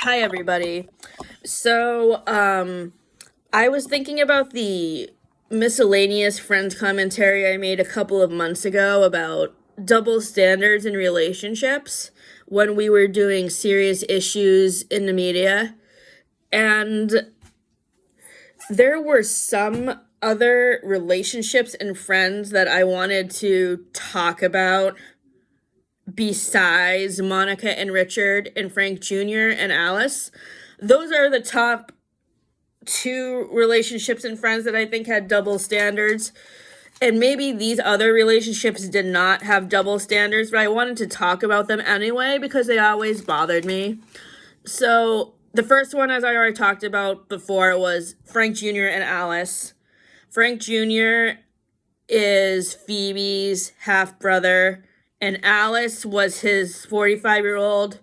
Hi, everybody. I was thinking about the miscellaneous Friends commentary I made a couple of months ago about double standards in relationships when we were doing serious issues in the media. And there were some other relationships and friends that I wanted to talk about besides Monica and Richard and Frank Jr. and Alice. Those are the top two relationships and friends that I think had double standards. And maybe these other relationships did not have double standards, but I wanted to talk about them anyway because they always bothered me. So the first one, as I already talked about before, was Frank Jr. and Alice. Frank Jr. is Phoebe's half-brother, and Alice was his 45-year-old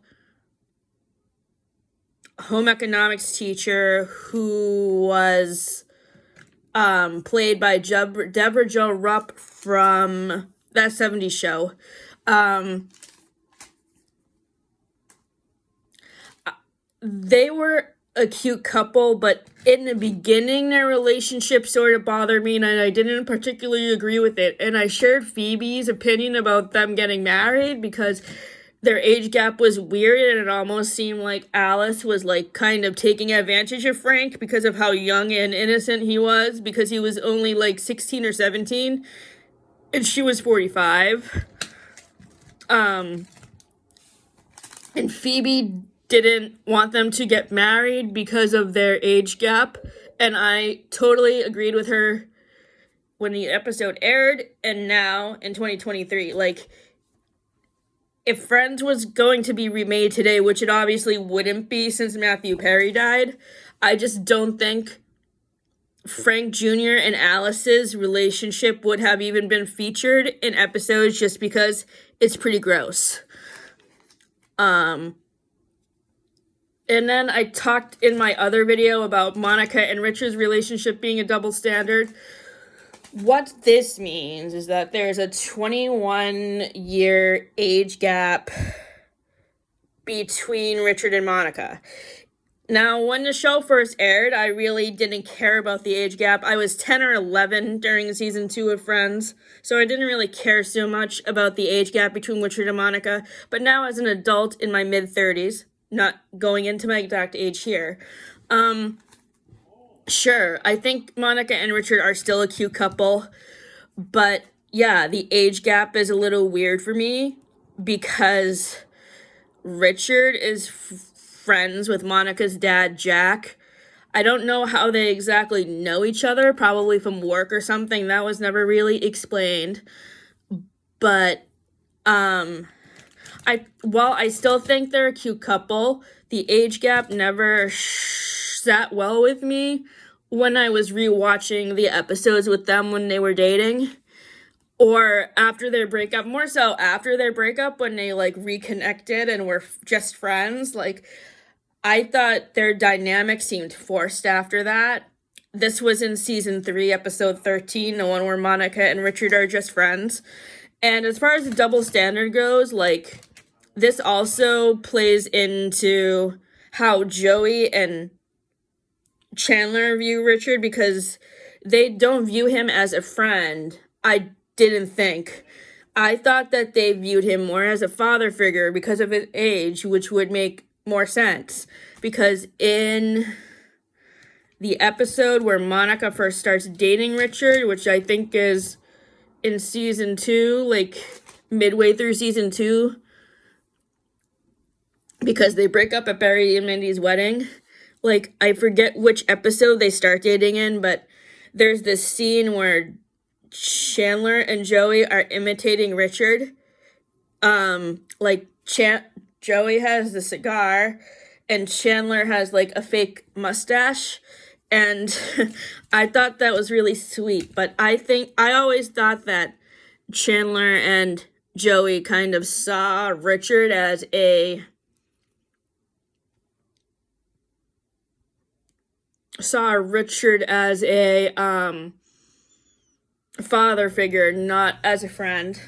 home economics teacher who was played by Deborah Jo Rupp from That 70s Show. They were a cute couple, but in the beginning, their relationship sort of bothered me, and I didn't particularly agree with it. And I shared Phoebe's opinion about them getting married because their age gap was weird, and it almost seemed like Alice was like kind of taking advantage of Frank because of how young and innocent he was, because he was only like 16 or 17 and she was 45. And Phoebe didn't want them to get married because of their age gap, and I totally agreed with her when the episode aired and now in 2023. Like, if Friends was going to be remade today, which it obviously wouldn't be since Matthew Perry died, I just don't think Frank Jr. and Alice's relationship would have even been featured in episodes just because it's pretty gross. And then I talked in my other video about Monica and Richard's relationship being a double standard. What this means is that there's a 21-year age gap between Richard and Monica. Now, when the show first aired, I really didn't care about the age gap. I was 10 or 11 during season 2 of Friends, so I didn't really care so much about the age gap between Richard and Monica. But now, as an adult in my mid-30s, not going into my exact age here, sure, I think Monica and Richard are still a cute couple, but yeah, the age gap is a little weird for me because Richard is friends with Monica's dad, Jack. I don't know how they exactly know each other, probably from work or something. That was never really explained. But while I still think they're a cute couple, the age gap never sat well with me when I was rewatching the episodes with them when they were dating, or after their breakup. More so after their breakup, when they like reconnected and were just friends. Like, I thought their dynamic seemed forced after that. This was in season 3, episode 13, the one where Monica and Richard are just friends. And as far as the double standard goes, like, this also plays into how Joey and Chandler view Richard, because they don't view him as a friend. I didn't think. I thought that they viewed him more as a father figure because of his age, which would make more sense. Because in the episode where Monica first starts dating Richard, which I think is in season 2, like midway through season 2, because they break up at Barry and Mindy's wedding. Like, I forget which episode they start dating in, but there's this scene where Chandler and Joey are imitating Richard. Joey has the cigar, and Chandler has, like, a fake mustache. And I thought that was really sweet. But I always thought that Chandler and Joey kind of saw Richard as a father figure, not as a friend.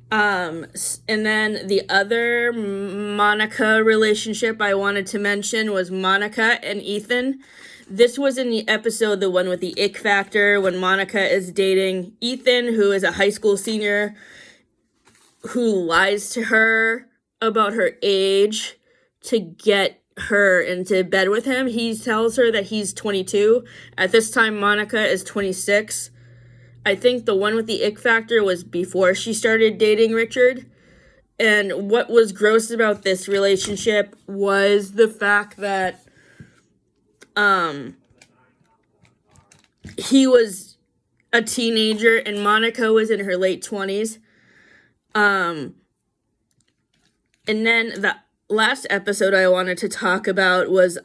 And then the other Monica relationship I wanted to mention was Monica and Ethan. This was in the episode, the one with the ick factor, when Monica is dating Ethan, who is a high school senior, who lies to her about her age to get her into bed with him. He tells her that he's 22. At this time, Monica is 26. I think the one with the ick factor was before she started dating Richard. And what was gross about this relationship was the fact that he was a teenager and Monica was in her late 20s. And then the last episode I wanted to talk about was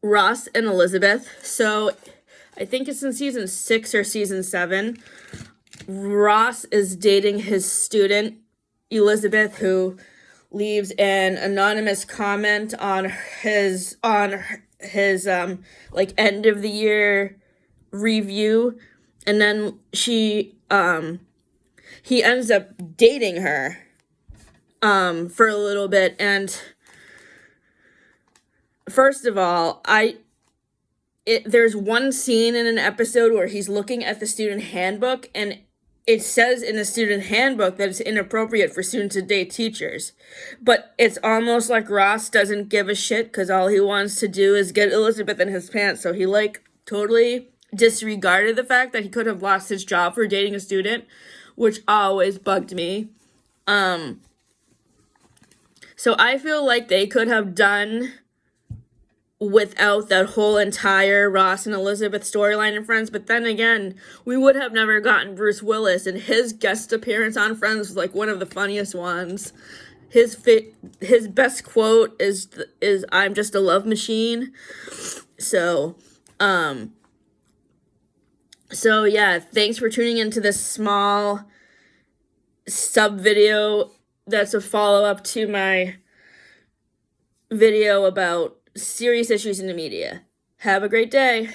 Ross and Elizabeth. So I think it's in season 6 or season 7. Ross is dating his student, Elizabeth, who leaves an anonymous comment on his like end of the year review, and then he ends up dating her for a little bit. And first of all, there's one scene in an episode where he's looking at the student handbook, and it says in the student handbook that it's inappropriate for students to date teachers. But it's almost like Ross doesn't give a shit because all he wants to do is get Elizabeth in his pants. So he totally disregarded the fact that he could have lost his job for dating a student, which always bugged me. So I feel like they could have done without that whole entire Ross and Elizabeth storyline in Friends. But then again, we would have never gotten Bruce Willis, and his guest appearance on Friends was one of the funniest ones. His best quote is "I'm just a love machine." So yeah, thanks for tuning into this small sub video that's a follow-up to my video about serious issues in the media. Have a great day.